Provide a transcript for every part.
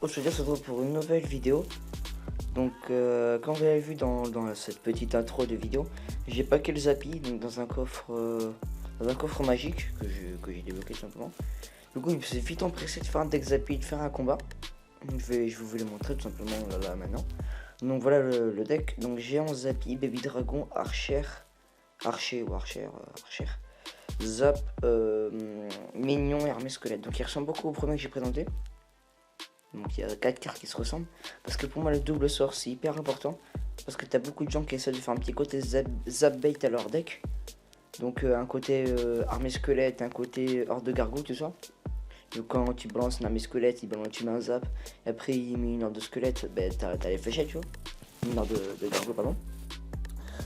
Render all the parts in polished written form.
Aujourd'hui on se retrouve pour une nouvelle vidéo. Donc comme vous l'avez vu dans cette petite intro de vidéo, j'ai packé le Zappi donc dans un coffre magique que j'ai débloqué tout simplement. Du coup il me s'est vite empressé de faire un deck Zappi, de faire un combat. Je vous vais le montrer tout simplement là maintenant. Donc voilà le deck. Donc géant Zappi, Baby Dragon, Archer, Zap, Mignon et Armée Squelette. Donc il ressemble beaucoup au premier que j'ai présenté. Donc il y a 4 cartes qui se ressemblent. Parce que pour moi le double sort c'est hyper important. Parce que t'as beaucoup de gens qui essaient de faire un petit côté zap bait à leur deck. Donc un côté armée squelette, un côté horde de gargouille, tout ça. Donc quand tu balances une armée squelette, tu mets un zap. Et après il met une horde de squelette, ben t'as les fléchettes, tu vois. Une horde de gargouille, pardon.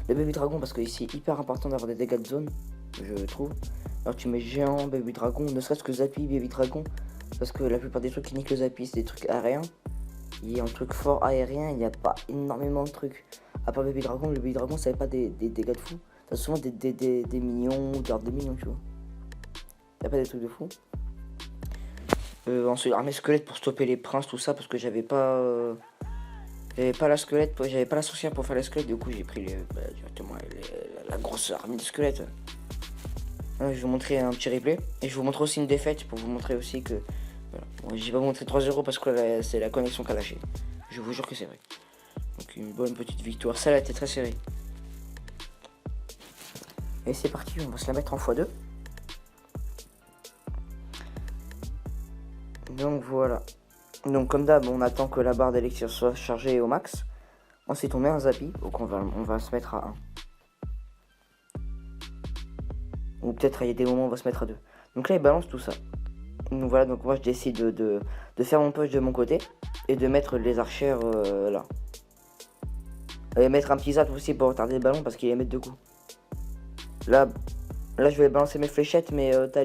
Le baby dragon parce que c'est hyper important d'avoir des dégâts de zone, je trouve. Alors tu mets géant, baby dragon, ne serait-ce que Zappi, baby dragon. Parce que la plupart des trucs qui niquent le Zappi, c'est des trucs aériens. Il y a un truc fort aérien, il n'y a pas énormément de trucs. À part Baby Dragon, le Baby Dragon, ça fait pas des dégâts de fou. T'as souvent des millions ou des millions, tu vois. Il n'y a pas des trucs de fou. Ensuite, armée squelette pour stopper les princes, tout ça, parce que j'avais pas la squelette, j'avais pas la sorcière pour faire la squelette. Du coup, j'ai pris directement la grosse armée de squelette. Je vais vous montrer un petit replay. Et je vous montre aussi une défaite pour vous montrer aussi que... Voilà. Bon, j'ai pas montré 3-0 parce que c'est la connexion qui a lâché. Je vous jure que c'est vrai. Donc une bonne petite victoire. Ça, elle a été très serrée. Et c'est parti, on va se la mettre en x2. Donc voilà. Donc comme d'hab, on attend que la barre d'élixir soit chargée au max. Ensuite, on met un Zappi. Donc on va se mettre à 1. Ou peut-être il y a des moments où on va se mettre à 2. Donc là, il balance tout ça. Donc voilà, donc moi je décide de faire mon push de mon côté et de mettre les archères là. Et mettre un petit zap aussi pour retarder le ballon parce qu'il les met 2 coups. Là je vais balancer mes fléchettes, mais t'as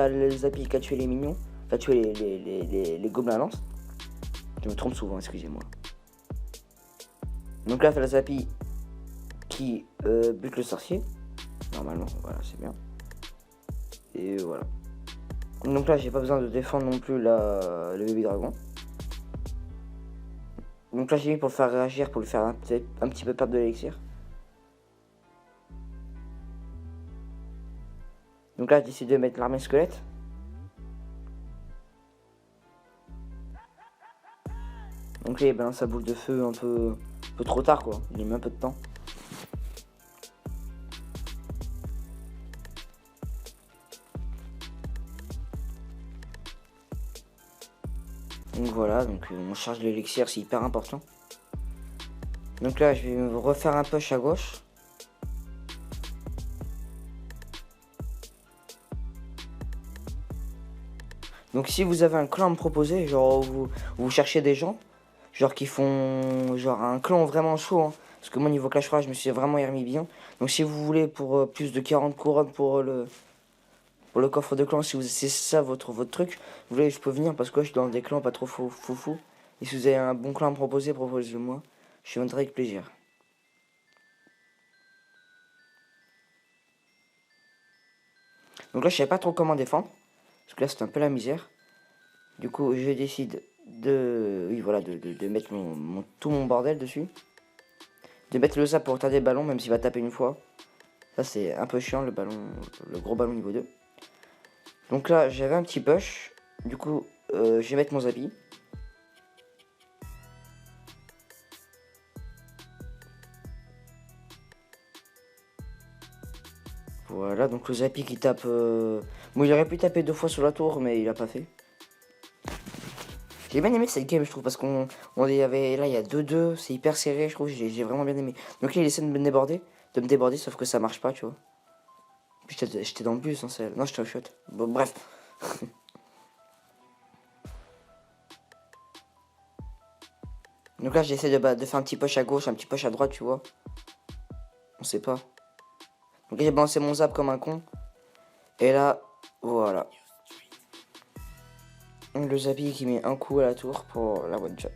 le Zappi qui a tué les mignons, qui a tué les gobelins à lance. Je me trompe souvent, excusez-moi. Donc là t'as le Zappi qui bute le sorcier. Normalement, voilà, c'est bien. Et voilà. Donc là j'ai pas besoin de défendre non plus le baby dragon. Donc là j'ai mis pour le faire réagir, pour le faire un petit peu perdre de l'élixir. Donc là je décide de mettre l'armée squelette. Donc là il balance sa boule de feu un peu trop tard quoi, il met un peu de temps. Donc voilà, donc on charge l'élixir, c'est hyper important. Donc là je vais refaire un push à gauche. Donc si vous avez un clan à me proposer, genre vous cherchez des gens, genre qui font genre un clan vraiment chaud, hein, parce que moi niveau Clash Royale je me suis vraiment remis bien. Donc si vous voulez pour plus de 40 couronnes pour le coffre de clan, si c'est ça votre truc, vous voulez je peux venir parce que je suis dans des clans pas trop fou. Et si vous avez un bon clan à me proposer, proposez-le moi, je viendrai avec plaisir. Donc là je savais pas trop comment défendre, parce que là c'est un peu la misère. Du coup je décide de mettre tout mon bordel dessus. De mettre le zap pour retarder le ballon, même s'il va taper une fois. Ça c'est un peu chiant, le gros ballon niveau 2. Donc là j'avais un petit push. Du coup je vais mettre mon Zappi. Voilà, donc le Zappi qui tape... Bon, il aurait pu taper 2 fois sur la tour, mais il a pas fait. J'ai bien aimé cette game, je trouve, parce on y avait, là, il y a 2-2, c'est hyper serré, je trouve, j'ai vraiment bien aimé. Donc là, il essaie de me déborder, sauf que ça marche pas, tu vois. Puis j'étais dans le bus, hein, non, j'étais au shot. Bon, bref. Donc là, j'essaie de faire un petit push à gauche, un petit push à droite, tu vois. On sait pas. Donc là, j'ai balancé mon zap comme un con. Et là, voilà. Le Zappy qui met un coup à la tour pour la one shot.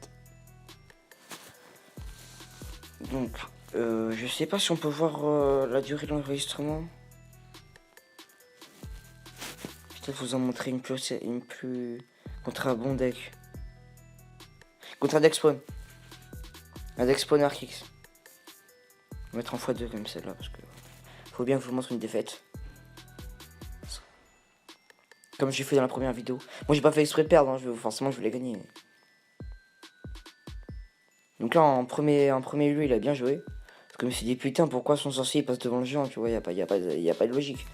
Donc, je sais pas si on peut voir la durée de l'enregistrement. Peut-être vous en montrer une plus contre un bon deck. Contre un deck spawn. Un deck spawner kicks. On va mettre en x2 comme celle-là parce que faut bien que je vous montre une défaite. Comme j'ai fait dans la première vidéo. Moi j'ai pas fait exprès de perdre, hein. Forcément je voulais gagner. Donc là en premier lieu il a bien joué. Parce que je me suis dit putain pourquoi son sorcier il passe devant le géant, tu vois, y a pas de logique.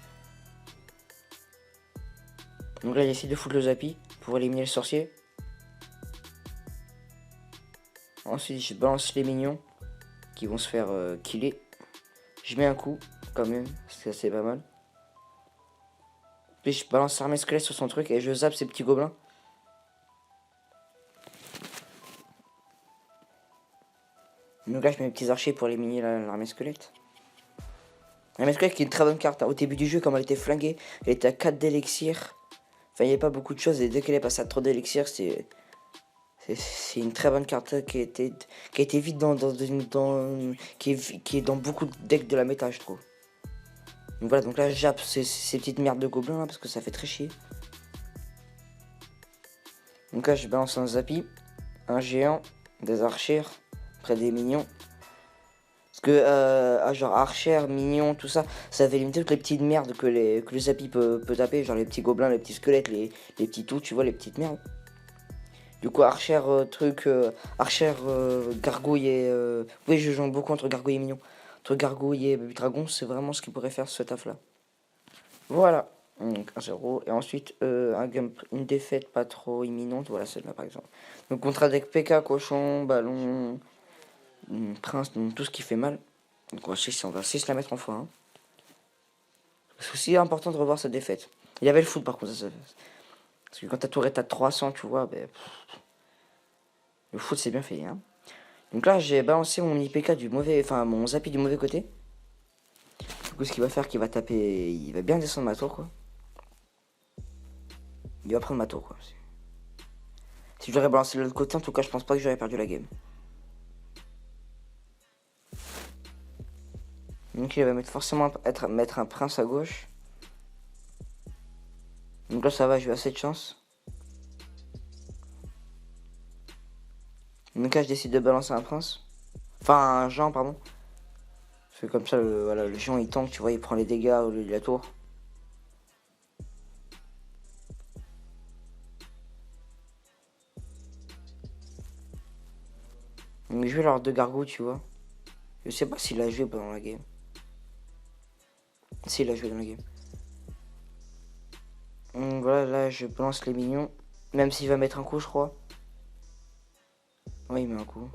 Donc là il essaie de foutre le Zappy pour éliminer le sorcier. Ensuite je balance les minions qui vont se faire killer. Je mets un coup quand même, c'est assez pas mal. Puis je balance armée squelette sur son truc et je zappe ces petits gobelins. Donc là je mets mes petits archers pour éliminer l'armée squelette. L'armée squelette qui est une très bonne carte. Au début du jeu, comme elle était flinguée, elle était à 4 d'élixir. Enfin il n'y avait pas beaucoup de choses et dès qu'elle est passée à 3 d'élixir, c'est une très bonne carte qui a été vite qui est dans beaucoup de decks de la méta, je trouve. Donc voilà, donc là je jappe ces petites merdes de gobelins là parce que ça fait très chier. Donc là je balance un Zappy, un géant, des archers, près des minions. Parce que genre archers, mignons, tout ça, ça fait limiter toutes les petites merdes que le Zappy peut taper, genre les petits gobelins, les petits squelettes, les petits tout, tu vois, les petites merdes. Du coup archer archer, gargouille et oui je joue beaucoup entre gargouille et mignon. Entre gargouille et baby dragon, c'est vraiment ce qui pourrait faire ce taf là. Voilà. Donc 1-0. Et ensuite une défaite pas trop imminente, voilà celle-là par exemple. Donc contre deck PK, cochon, ballon, prince, tout ce qui fait mal. Donc on va essayer de la mettre en x1. C'est aussi important de revoir sa défaite. Il y avait le foot par contre. Parce que quand ta tour est à 300, tu vois, ben, le foot c'est bien fait. Hein. Donc là j'ai balancé mon IPK du mauvais. Enfin mon Zappy du mauvais côté. Du coup ce qu'il va faire, qu'il va taper. Il va bien descendre ma tour quoi. Il va prendre ma tour quoi. Si je l'aurais balancé de l'autre côté, en tout cas je pense pas que j'aurais perdu la game. Donc il va forcément mettre un prince à gauche. Donc là ça va, j'ai eu assez de chance. Donc là je décide de balancer un prince. Enfin un géant pardon. Parce que comme ça voilà, le géant il tank, tu vois, il prend les dégâts au lieu de la tour. Donc je vais leur deux gargouilles, tu vois. Je sais pas s'il a joué pendant la game. S'il a joué dans la game. Donc voilà, là je balance les minions. Même s'il va mettre un coup, je crois. Ouais, il met un coup.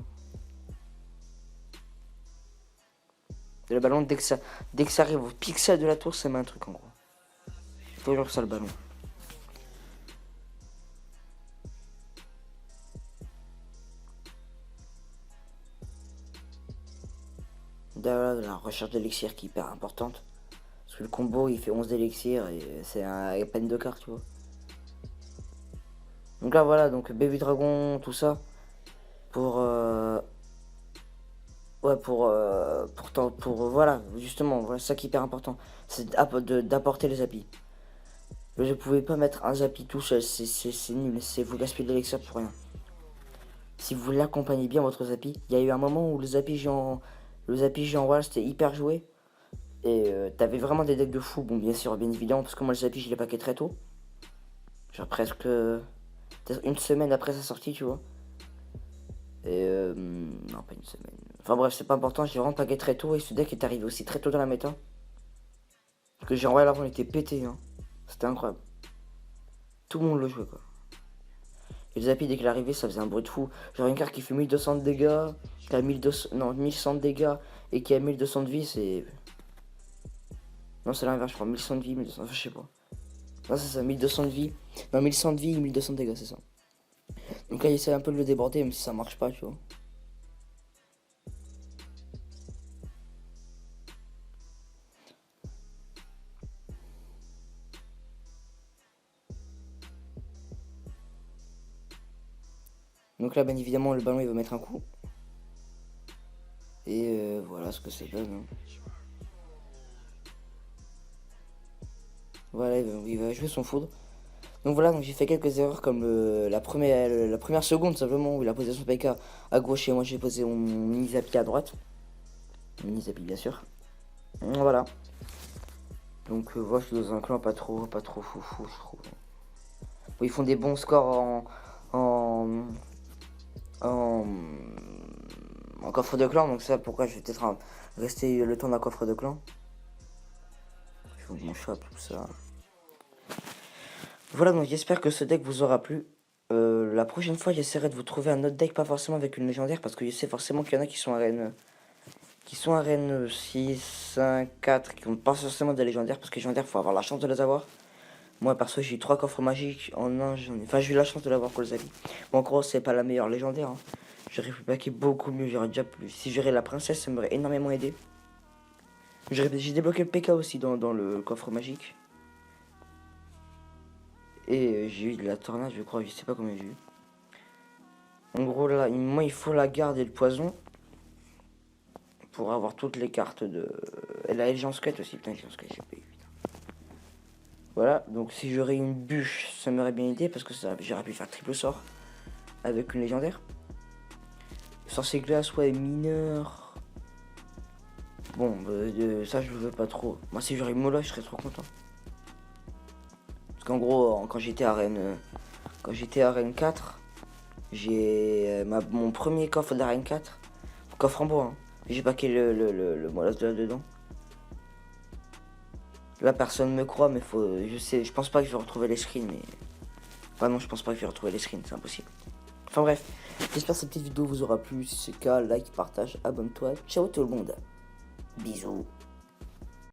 Et le ballon, dès que ça arrive au pixel de la tour, ça met un truc en gros. C'est toujours ça le ballon. Là, la recherche d'élixir qui est hyper importante. Parce que le combo il fait 11 d'élixir et c'est à peine de cartes, tu vois. Donc là voilà, donc Baby Dragon, tout ça. Voilà, justement, voilà ça qui est hyper important. C'est d'apporter les Zappy. Je pouvais pas mettre un Zappy tout seul, c'est nul, c'est vous gaspillez de l'élixir pour rien. Si vous l'accompagnez bien votre Zappy, il y a eu un moment où le Zappy géant voilà, c'était hyper joué. Et t'avais vraiment des decks de fou, bon bien sûr, bien évidemment, parce que moi le Zappy je l'ai paqué très tôt. Genre presque peut-être une semaine après sa sortie, tu vois. Et non pas une semaine. Enfin bref, c'est pas important, j'ai vraiment paqué très tôt et ce deck est arrivé aussi très tôt dans la méta. Parce que j'ai envoyé l'avant, il était pété, hein. C'était incroyable. Tout le monde le jouait quoi. Et le Zappy, dès qu'il est arrivé, ça faisait un bruit de fou. Genre une carte qui fait 1200 de dégâts, qui a 1200, non, 1100 de dégâts et qui a 1200 de vie, c'est... Non, c'est l'inverse, je crois. 1100 de vie, 1200, enfin, je sais pas. Non, c'est ça, 1200 de vie. Non, 1100 de vie, 1200 de dégâts, c'est ça. Donc là, il essaie un peu de le déborder, même si ça marche pas, tu vois. Donc là, bien évidemment, le ballon, il va mettre un coup. Et voilà ce que c'est donne. Hein. Voilà, il va jouer son foudre. Donc voilà, donc j'ai fait quelques erreurs comme la première seconde simplement où il a posé son PK à gauche et moi j'ai posé mon mini Zappy à droite. Mini Zappy bien sûr. Voilà. Donc voilà, je suis dans un clan pas trop foufou je trouve. Bon, ils font des bons scores en, en, en coffre de clan, donc ça pourquoi je vais peut-être rester le temps d'un coffre de clan. Je fais mon shop, tout ça. Voilà, donc j'espère que ce deck vous aura plu. La prochaine fois, j'essaierai de vous trouver un autre deck, pas forcément avec une légendaire, parce que je sais forcément qu'il y en a qui sont à reine 6, 5, 4, qui n'ont pas forcément de légendaires, parce que les légendaires, il faut avoir la chance de les avoir. Moi, perso, j'ai eu 3 coffres magiques en un, enfin, j'ai eu la chance de l'avoir pour les avis. Bon, en gros, c'est pas la meilleure légendaire. Hein. J'aurais pu packer beaucoup mieux, j'aurais déjà plus. Si j'aurais la princesse, ça m'aurait énormément aidé. J'ai débloqué le PK aussi dans le coffre magique. Et j'ai eu de la tornade, je crois, je sais pas combien j'ai eu. En gros, là, moi, il faut la garde et le poison. Pour avoir toutes les cartes de... Et la Legend Squelette aussi, putain, Legend Squelette, j'ai pas eu, putain. Voilà, donc si j'aurais une bûche, ça m'aurait bien aidé, parce que j'aurais pu faire triple sort avec une légendaire. Sorcier glace, ouais, mineur. Bon, ça, je le veux pas trop. Moi, si j'aurais Mola, je serais trop content. Parce qu'en gros, quand j'étais à Reine 4, j'ai mon premier coffre d'arène 4, coffre en bois, hein. J'ai paqué le Molas dedans. Là, personne me croit, mais je pense pas que je vais retrouver les screens, mais... Enfin non, je pense pas que je vais retrouver les screens, c'est impossible. Enfin bref, j'espère que cette petite vidéo vous aura plu. Si c'est le cas, like, partage, abonne-toi. Ciao tout le monde. Bisous.